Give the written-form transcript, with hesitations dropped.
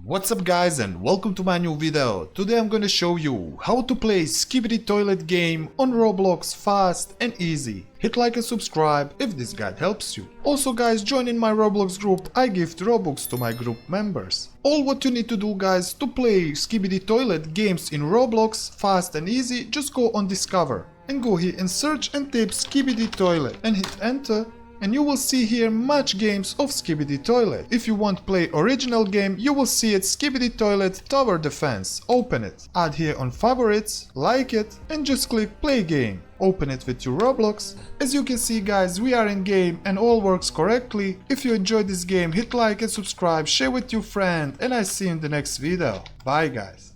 What's up guys and welcome to my new video. Today I'm gonna show you how to play Skibidi toilet game on Roblox fast and easy. Hit like and subscribe if this guide helps you. Also guys, join in my Roblox group. I gift Robux to my group members. All what you need to do guys to play Skibidi toilet games in Roblox fast and easy, just go on Discover and go here and search and type Skibidi toilet and hit enter. And you will see here much games of Skibidi Toilet. If you want to play original game, you will see it Skibidi Toilet Tower Defense. Open it, add here on favorites, like it, and just click play game. Open it with your Roblox. As you can see guys, we are in game and all works correctly. If you enjoyed this game, hit like and subscribe, share with your friend, and I see you in the next video. Bye guys.